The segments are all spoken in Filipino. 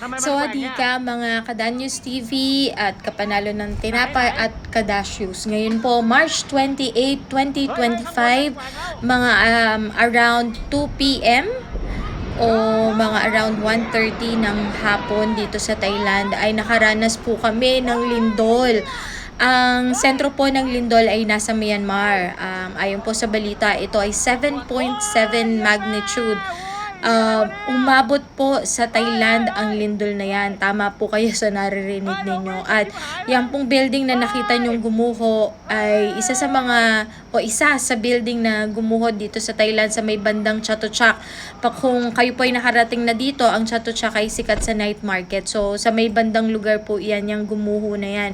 Sawadee ka mga Kadanyos TV at kapanalo ng tinapay at Kadasyus. Ngayon po, March 28, 2025, mga around 2 p.m. o mga around 1:30 ng hapon dito sa Thailand ay nakaranas po kami ng lindol. Ang sentro po ng lindol ay nasa Myanmar. Ayon po sa balita, ito ay 7.7 magnitude. Umabot po sa Thailand ang lindol na yan. Tama po kayo sa naririnig ninyo. At yan pong building na nakita nyong gumuho ay isa sa building na gumuho dito sa Thailand sa may bandang Chatuchak. Kung kayo po ay nakarating na dito, ang Chatuchak ay sikat sa night market. So sa may bandang lugar po yan, yung gumuho na yan.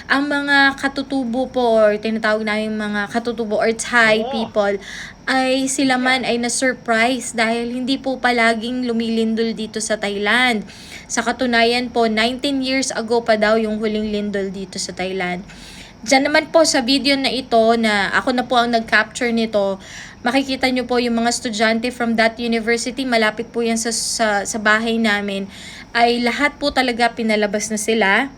Ang mga katutubo po or tinatawag namin mga katutubo or Thai people ay sila man ay na-surprise dahil hindi po palaging lumilindol dito sa Thailand. Sa katunayan po, 19 years ago pa daw yung huling lindol dito sa Thailand. Diyan naman po sa video na ito na ako na po ang nag-capture nito, makikita nyo po yung mga estudyante from that university, malapit po yan sa bahay namin, ay lahat po talaga pinalabas na sila.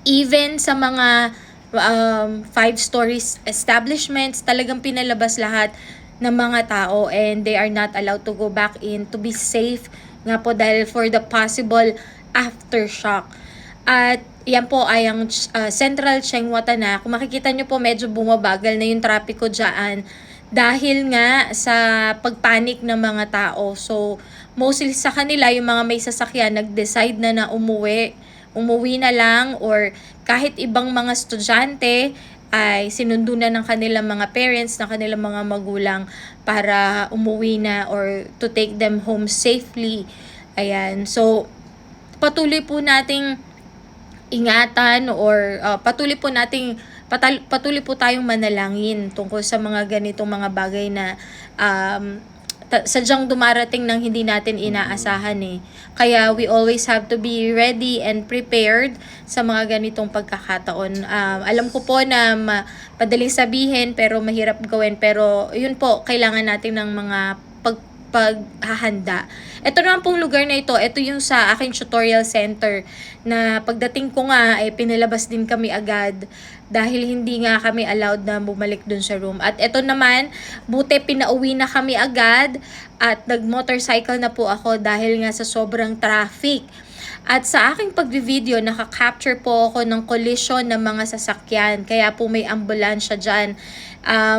Even sa mga 5 stories establishments, talagang pinalabas lahat ng mga tao and they are not allowed to go back in to be safe nga po dahil for the possible aftershock. At yan po ay ang Central Cheng Watana. Kung makikita nyo po medyo bumabagal na yung trapiko dyan dahil nga sa pagpanik ng mga tao. So mostly sa kanila yung mga may sasakyan nag-decide na umuwi na lang or kahit ibang mga estudyante ay sinundo na ng kanilang mga parents, ng kanilang mga magulang para umuwi na or to take them home safely. Ayan. So, patuloy po nating ingatan or patuloy po tayong manalangin tungkol sa mga ganitong mga bagay na sadyang dumarating ng hindi natin inaasahan eh. Kaya we always have to be ready and prepared sa mga ganitong pagkakataon. Alam ko po na madaling sabihin pero mahirap gawin. Pero yun po, kailangan natin ng mga paghahanda. Ito naman pong lugar na ito yung sa aking tutorial center na pagdating ko nga ay pinalabas din kami agad dahil hindi nga kami allowed na bumalik dun sa room. At ito naman, buti pinauwi na kami agad at nag-motorcycle na po ako dahil nga sa sobrang traffic. At sa aking pagbi-video, naka-capture po ako ng collision ng mga sasakyan. Kaya po may ambulansya dyan.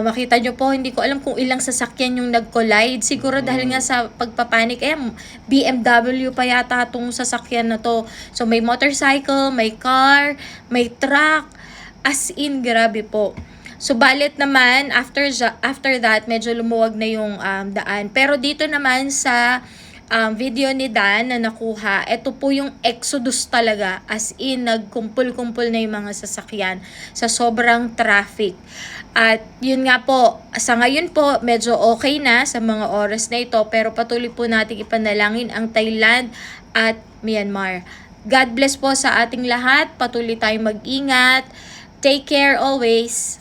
Makita nyo po, hindi ko alam kung ilang sasakyan yung nag-collide. Siguro dahil nga sa pagpapanik, BMW pa yata itong sasakyan na to. So may motorcycle, may car, may truck. As in, grabe po. Subalit naman, after that, medyo lumuwag na yung daan. Pero dito naman sa video ni Dan na nakuha, ito po yung exodus talaga. As in, nagkumpul-kumpul na yung mga sasakyan sa sobrang traffic. At yun nga po, sa ngayon po, medyo okay na sa mga oras na ito. Pero patuloy po natin ipanalangin ang Thailand at Myanmar. God bless po sa ating lahat. Patuloy tayong mag-ingat. Take care always.